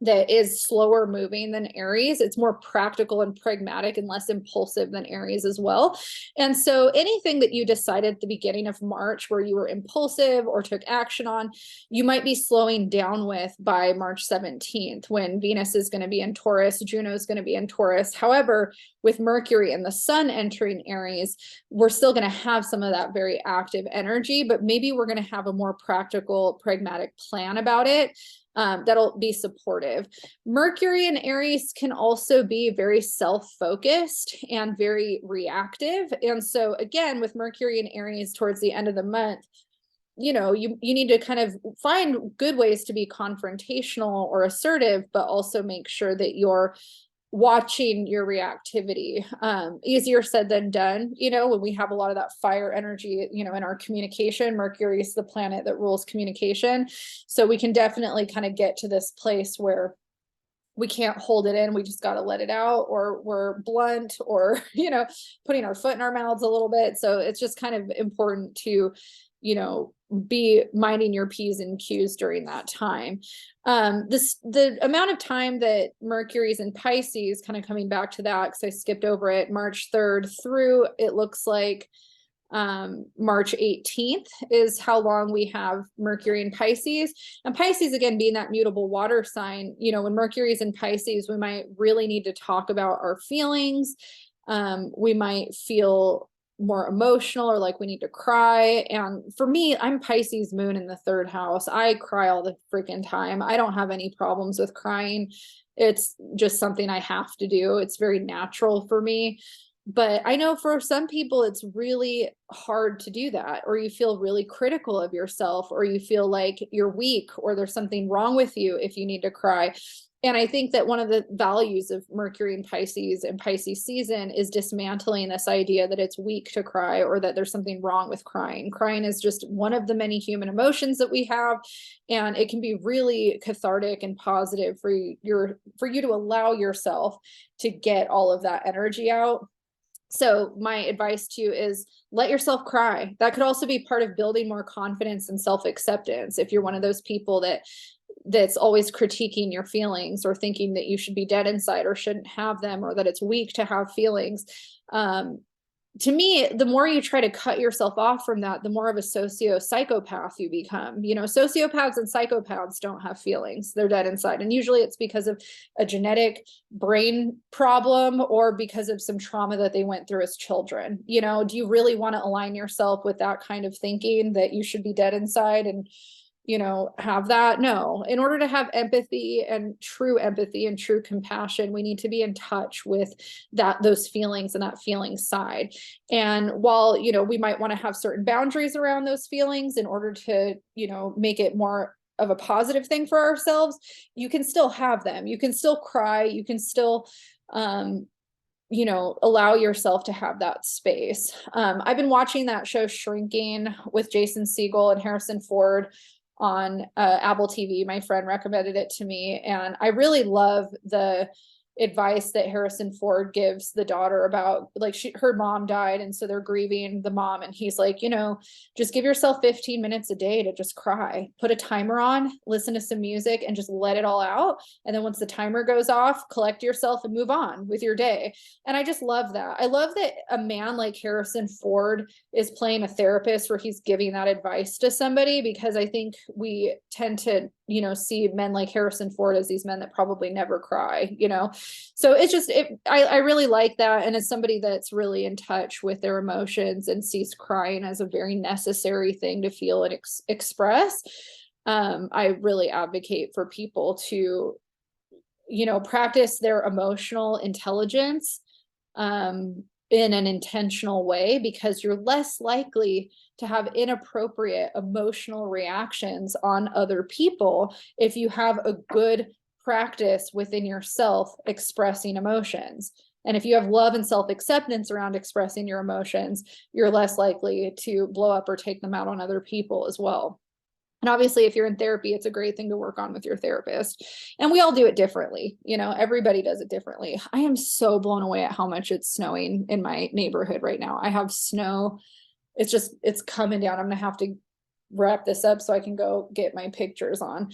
that is slower moving than Aries. It's more practical and pragmatic and less impulsive than Aries as well. And so anything that you decided at the beginning of March where you were impulsive or took action on, you might be slowing down with by March 17th when Venus is going to be in Taurus, Juno is going to be in Taurus. However, with Mercury and the sun entering Aries, we're still going to have some of that very active energy, but maybe we're going to have a more practical, pragmatic plan about it. That'll be supportive. Mercury in Aries can also be very self-focused and very reactive. And so again, with Mercury in Aries towards the end of the month, you know, you need to kind of find good ways to be confrontational or assertive, but also make sure that you're watching your reactivity. Easier said than done, you know, when we have a lot of that fire energy, you know, in our communication. Mercury is the planet that rules communication. So we can definitely kind of get to this place where we can't hold it in. We just got to let it out, or we're blunt, or, you know, putting our foot in our mouths a little bit. So it's just kind of important to, you know, be minding your P's and Q's during that time. The amount of time that Mercury's in Pisces, kind of coming back to that, because I skipped over it, March 3rd through, it looks like March 18th is how long we have Mercury in Pisces. And Pisces, again, being that mutable water sign, you know, when Mercury is in Pisces, we might really need to talk about our feelings. We might feel more emotional, or like we need to cry. And for me, I'm Pisces moon in the 3rd house. I cry all the freaking time. I don't have any problems with crying. It's just something I have to do. It's very natural for me. But I know for some people, it's really hard to do that, or you feel really critical of yourself, or you feel like you're weak, or there's something wrong with you if you need to cry. And I think that one of the values of Mercury and Pisces season is dismantling this idea that it's weak to cry, or that there's something wrong with crying. Crying is just one of the many human emotions that we have, and it can be really cathartic and positive for you to allow yourself to get all of that energy out. So my advice to you is let yourself cry. That could also be part of building more confidence and self-acceptance. If you're one of those people that's always critiquing your feelings or thinking that you should be dead inside or shouldn't have them, or that it's weak to have feelings. To me, the more you try to cut yourself off from that, the more of a psychopath you become. You know, sociopaths and psychopaths don't have feelings. They're dead inside. And usually it's because of a genetic brain problem or because of some trauma that they went through as children. You know, do you really want to align yourself with that kind of thinking that you should be dead inside and, you know, have that? No. In order to have empathy and true compassion, we need to be in touch with those feelings and that feeling side. And while, you know, we might want to have certain boundaries around those feelings in order to, you know, make it more of a positive thing for ourselves, you can still have them. You can still cry. You can still, you know, allow yourself to have that space. I've been watching that show Shrinking with Jason Segel and Harrison Ford on Apple TV. My friend recommended it to me, and I really love the advice that Harrison Ford gives the daughter about, like, her mom died, and so they're grieving the mom, and he's like, you know, just give yourself 15 minutes a day to just cry. Put a timer on, listen to some music, and just let it all out. And then once the timer goes off, collect yourself and move on with your day. And I just love that. I love that a man like Harrison Ford is playing a therapist where he's giving that advice to somebody, because I think we tend to, you know, see men like Harrison Ford as these men that probably never cry, you know. So it's just, I really like that. And as somebody that's really in touch with their emotions and sees crying as a very necessary thing to feel and express, I really advocate for people to, you know, practice their emotional intelligence in an intentional way, because you're less likely to have inappropriate emotional reactions on other people if you have a good practice within yourself expressing emotions. And if you have love and self-acceptance around expressing your emotions, you're less likely to blow up or take them out on other people as well. And obviously, if you're in therapy, it's a great thing to work on with your therapist. And we all do it differently. You know, everybody does it differently. I am so blown away at how much it's snowing in my neighborhood right now. I have snow. It's coming down. I'm going to have to wrap this up so I can go get my pictures on.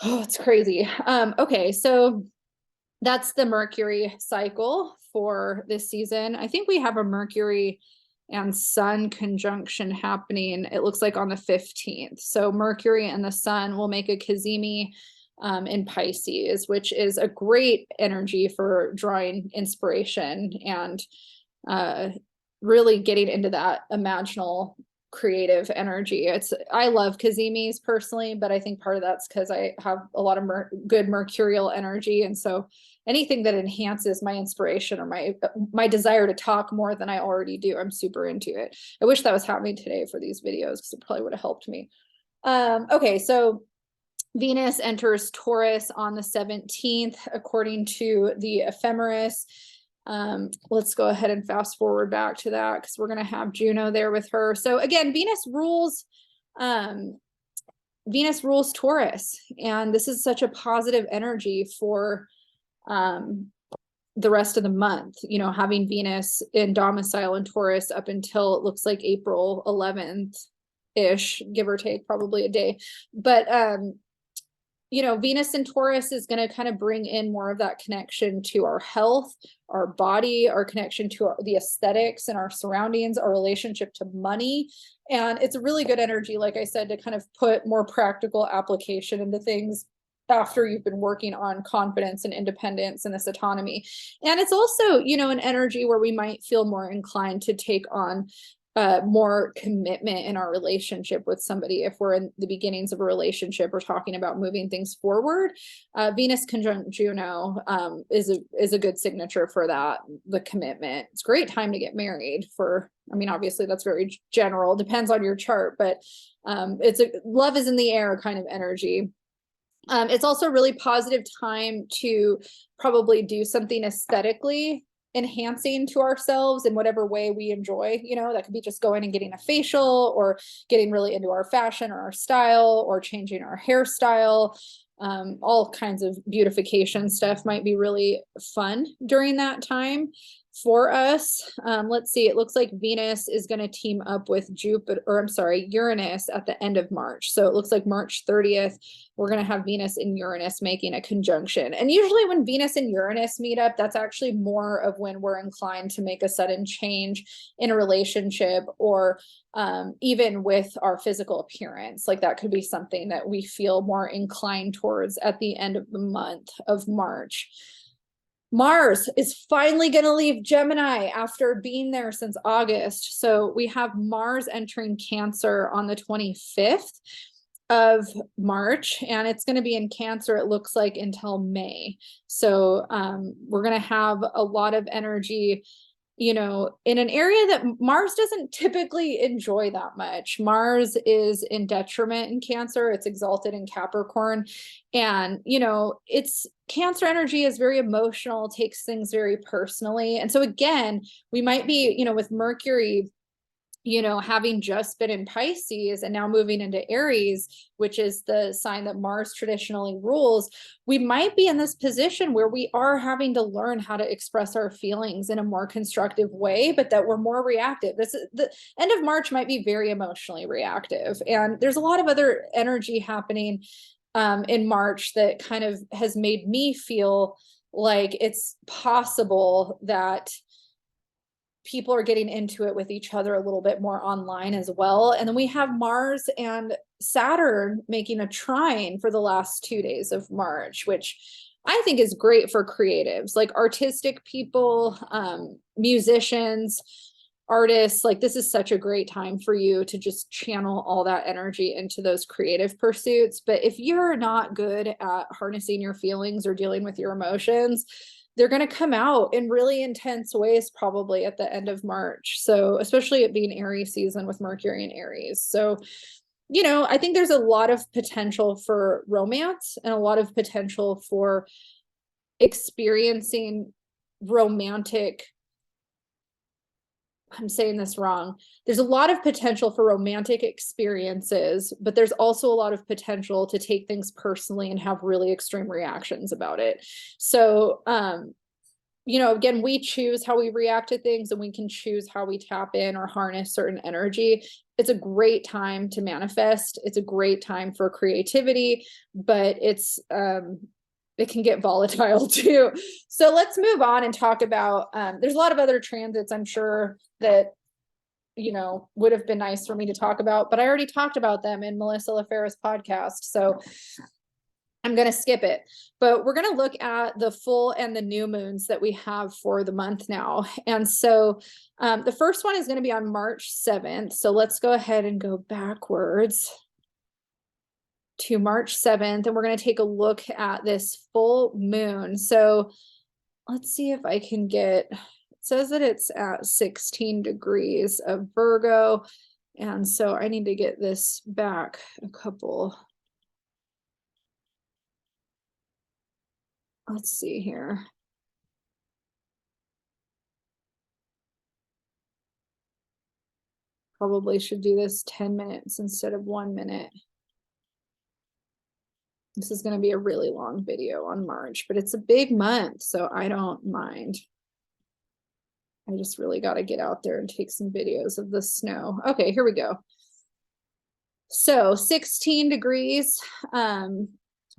Oh, it's crazy. Okay, so that's the Mercury cycle for this season. I think we have a Mercury and Sun conjunction happening, it looks like on the 15th. So Mercury and the Sun will make a Cazimi in Pisces, which is a great energy for drawing inspiration and really getting into that imaginal creative energy. I love Cazimis personally, but I think part of that's because I have a lot of good mercurial energy, and so anything that enhances my inspiration or my desire to talk more than I already do, I'm super into it. I wish that was happening today for these videos, because it probably would have helped me. Okay, so Venus enters Taurus on the 17th according to the ephemeris. Let's go ahead and fast forward back to that, because we're going to have Juno there with her. So again, Venus rules Taurus, and this is such a positive energy for the rest of the month, you know, having Venus in domicile in Taurus up until it looks like April 11th ish, give or take, probably a day. But you know, Venus in Taurus is going to kind of bring in more of that connection to our health, our body, our connection to the aesthetics and our surroundings, our relationship to money. And it's a really good energy, like I said, to kind of put more practical application into things after you've been working on confidence and independence and this autonomy. And it's also, you know, an energy where we might feel more inclined to take on more commitment in our relationship with somebody. If we're in the beginnings of a relationship or talking about moving things forward, Venus conjunct Juno is a good signature for that, the commitment. It's a great time to get married for, I mean, obviously that's very general, depends on your chart, but it's a love is in the air kind of energy. It's also a really positive time to probably do something aesthetically enhancing to ourselves in whatever way we enjoy. You know, that could be just going and getting a facial, or getting really into our fashion or our style, or changing our hairstyle. All kinds of beautification stuff might be really fun during that time. for us. Let's see, it looks like Venus is going to team up with Uranus at the end of March. So it looks like March 30th, we're going to have Venus and Uranus making a conjunction. And usually when Venus and Uranus meet up, that's actually more of when we're inclined to make a sudden change in a relationship, or even with our physical appearance. Like that could be something that we feel more inclined towards at the end of the month of March. Mars is finally going to leave Gemini after being there since August. So we have Mars entering Cancer on the 25th of March, and it's going to be in Cancer, it looks like, until May. So we're going to have a lot of energy, you know, in an area that Mars doesn't typically enjoy that much. Mars is in detriment in Cancer, it's exalted in Capricorn. And, you know, it's Cancer energy is very emotional, takes things very personally. And so again, we might be, you know, with Mercury, you know, having just been in Pisces and now moving into Aries, which is the sign that Mars traditionally rules, we might be in this position where we are having to learn how to express our feelings in a more constructive way, but that we're more reactive. This is the end of March might be very emotionally reactive. And there's a lot of other energy happening in March that kind of has made me feel like it's possible that people are getting into it with each other a little bit more online as well. And then we have Mars and Saturn making a trine for the last 2 days of March, which I think is great for creatives, like artistic people, musicians, artists. Like this is such a great time for you to just channel all that energy into those creative pursuits. But if you're not good at harnessing your feelings or dealing with your emotions, they're going to come out in really intense ways probably at the end of March. So especially it being Aries season with Mercury in Aries. So, you know, I think there's a lot of potential for romance and a lot of potential for experiencing romantic, I'm saying this wrong. There's a lot of potential for romantic experiences, but there's also a lot of potential to take things personally and have really extreme reactions about it. So, you know, again, we choose how we react to things, and we can choose how we tap in or harness certain energy. It's a great time to manifest. It's a great time for creativity, but it can get volatile too. So let's move on and talk about, there's a lot of other transits I'm sure that, you know, would have been nice for me to talk about, but I already talked about them in Melissa LaFera's podcast. So I'm going to skip it, but we're going to look at the full and the new moons that we have for the month now. And so the first one is going to be on March 7th. So let's go ahead and go backwards to March 7th, and we're going to take a look at this full moon. So let's see if I can get, it says that it's at 16 degrees of Virgo. And so I need to get this back a couple. Let's see here. Probably should do this 10 minutes instead of 1 minute. This is going to be a really long video on March, but it's a big month, so I don't mind. I just really got to get out there and take some videos of the snow. Okay, here we go. So 16 degrees. All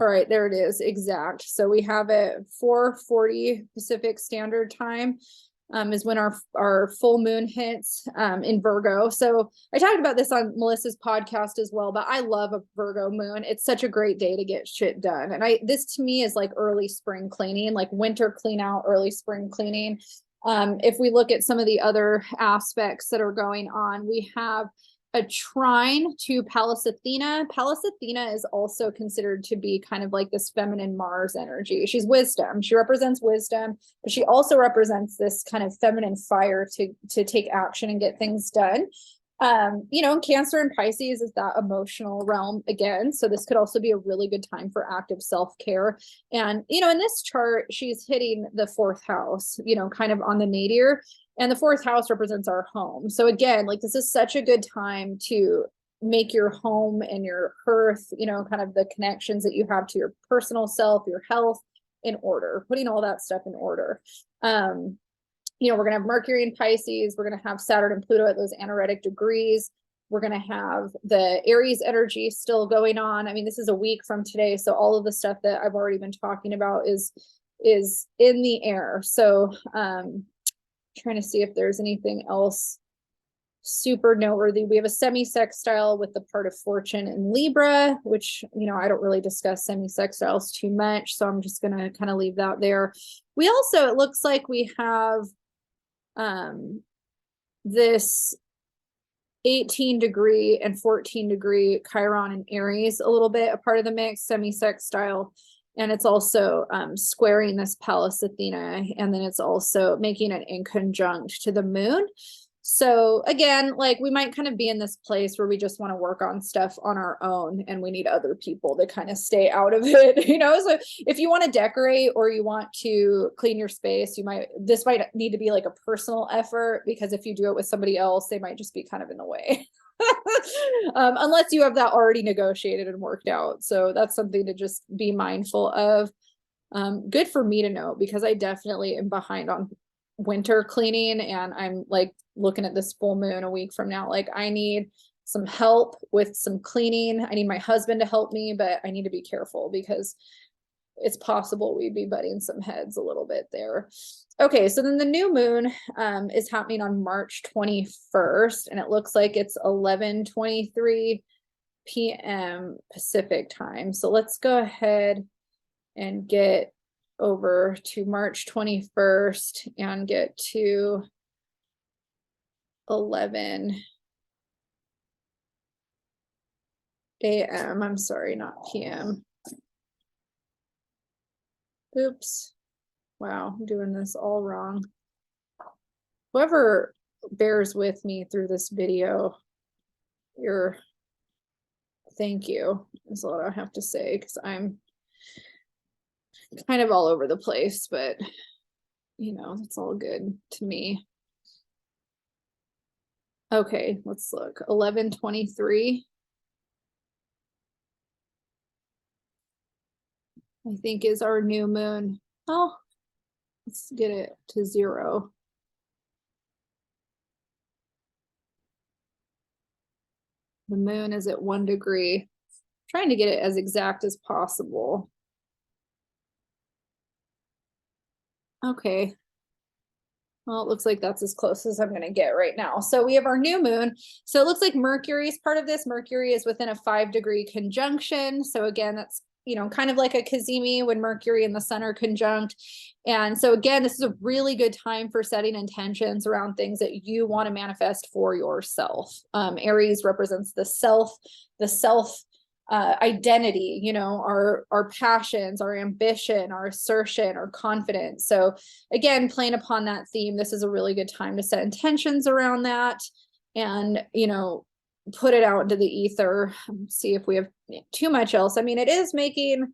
right, there it is, exact. So we have it 4:40 Pacific Standard Time. Is when our full moon hits in Virgo. So I talked about this on Melissa's podcast as well, but I love a Virgo moon. It's such a great day to get shit done. And this to me is like early spring cleaning, like winter clean out, early spring cleaning. If we look at some of the other aspects that are going on, we have a trine to Pallas Athena. Pallas Athena is also considered to be kind of like this feminine Mars energy. She's wisdom. She represents wisdom, but she also represents this kind of feminine fire to take action and get things done. You know, Cancer and Pisces is that emotional realm again. So this could also be a really good time for active self-care. And, you know, in this chart, she's hitting the 4th house, you know, kind of on the nadir. And the 4th house represents our home. So again, like this is such a good time to make your home and your hearth, you know, kind of the connections that you have to your personal self, your health in order, putting all that stuff in order. we're going to have Mercury in Pisces. We're going to have Saturn and Pluto at those anaretic degrees. We're going to have the Aries energy still going on. I mean, this is a week from today. So all of the stuff that I've already been talking about is in the air. So trying to see if there's anything else super noteworthy. We have a semi-sextile with the part of fortune in Libra, which, I don't really discuss semi-sextiles too much. So I'm just going to kind of leave that there. We also, it looks like we have this 18-degree and 14-degree Chiron and Aries a little bit, a part of the mix, semi-sextile. And it's also squaring this Pallas Athena, and then it's also making it in conjunct to the moon. So again, like we might kind of be in this place where we just want to work on stuff on our own and we need other people to kind of stay out of it, so if you want to decorate or you want to clean your space, this might need to be like a personal effort, because if you do it with somebody else, they might just be kind of in the way. Unless you have that already negotiated and worked out. So that's something to just be mindful of. Good for me to know, because I definitely am behind on winter cleaning, and I'm like looking at this full moon a week from now, like I need some help with some cleaning. I need my husband to help me, but I need to be careful because it's possible we'd be butting some heads a little bit there. Okay, so then the new moon is happening on March 21st, and it looks like it's 11:23 p.m. Pacific time. So let's go ahead and get over to March 21st and get to 11 a.m. I'm sorry, not p.m. Oops. Wow, I'm doing this all wrong. Whoever bears with me through this video, thank you is what I have to say, because I'm kind of all over the place, but it's all good to me. Okay, let's look. 11:23. I think is our new moon. Oh, let's get it to 0. The moon is at 1 degree. I'm trying to get it as exact as possible. Okay. Well, it looks like that's as close as I'm going to get right now. So we have our new moon. So it looks like Mercury is part of this. Mercury is within a 5-degree conjunction. So again, that's, kind of like a cazimi when Mercury and the sun are conjunct. And so again, this is a really good time for setting intentions around things that you want to manifest for yourself. Aries represents the self identity, our passions, our ambition, our assertion, our confidence. So again, playing upon that theme, this is a really good time to set intentions around that and, put it out into the ether. See if we have too much else. I mean, it is making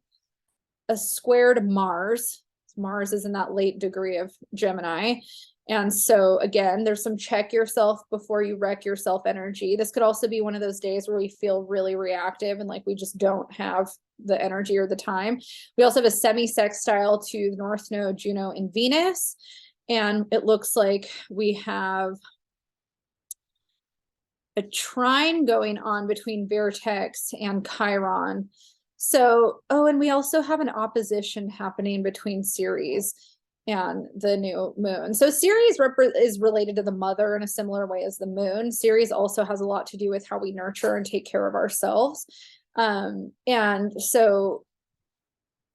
a square to Mars. Mars is in that late degree of Gemini. And so again, there's some check yourself before you wreck yourself energy. This could also be one of those days where we feel really reactive and like we just don't have the energy or the time. We also have a semi-sextile to the North Node, Juno, and Venus. And it looks like we have a trine going on between Vertex and Chiron. So, and we also have an opposition happening between Ceres and the new moon. So Ceres is related to the mother in a similar way as the moon. Ceres also has a lot to do with how we nurture and take care of ourselves. And so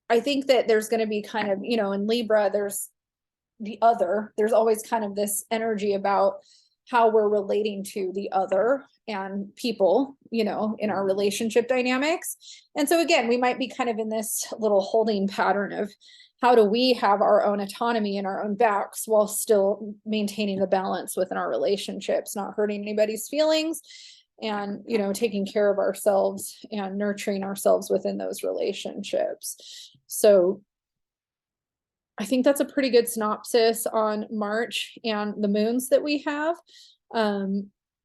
I think that there's going to be kind of, in Libra, there's always kind of this energy about how we're relating to the other and people, in our relationship dynamics. And so again, we might be kind of in this little holding pattern of how do we have our own autonomy and our own backs while still maintaining the balance within our relationships, not hurting anybody's feelings, and, taking care of ourselves and nurturing ourselves within those relationships. So I think that's a pretty good synopsis on March and the moons that we have.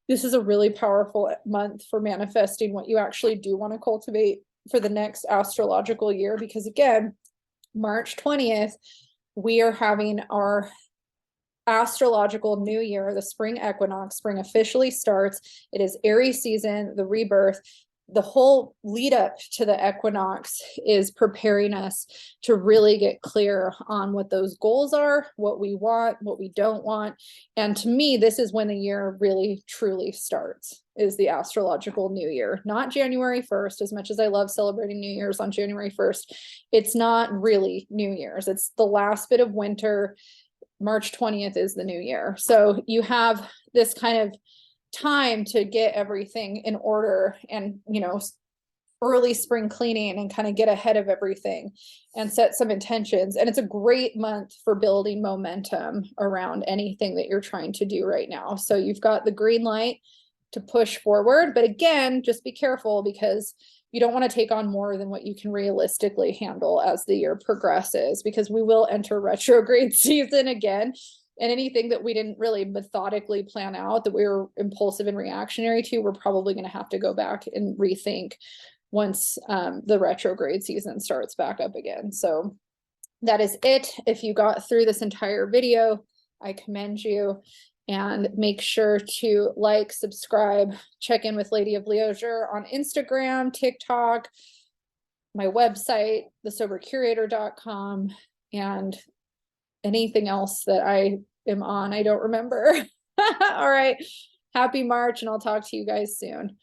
This is a really powerful month for manifesting what you actually do want to cultivate for the next astrological year, because again, March 20th, we are having our astrological new year, the spring equinox. Spring officially starts. It is Aries season, the rebirth. The whole lead up to the equinox is preparing us to really get clear on what those goals are, what we want, what we don't want. And to me, this is when the year really truly starts, is the astrological new year, not January 1st. As much as I love celebrating New Year's on January 1st, it's not really New Year's. It's the last bit of winter. March 20th is the new year. So you have this kind of time to get everything in order and, early spring cleaning and kind of get ahead of everything and set some intentions. And it's a great month for building momentum around anything that you're trying to do right now. So you've got the green light to push forward. But again, just be careful, because you don't want to take on more than what you can realistically handle as the year progresses, because we will enter retrograde season again. And anything that we didn't really methodically plan out, that we were impulsive and reactionary to, we're probably going to have to go back and rethink once the retrograde season starts back up again. So that is it. If you got through this entire video, I commend you. And make sure to like, subscribe, check in with Lady of Leosure on Instagram, TikTok, my website, thesobercurator.com, and anything else that I am on. I don't remember. All right. Happy March, and I'll talk to you guys soon.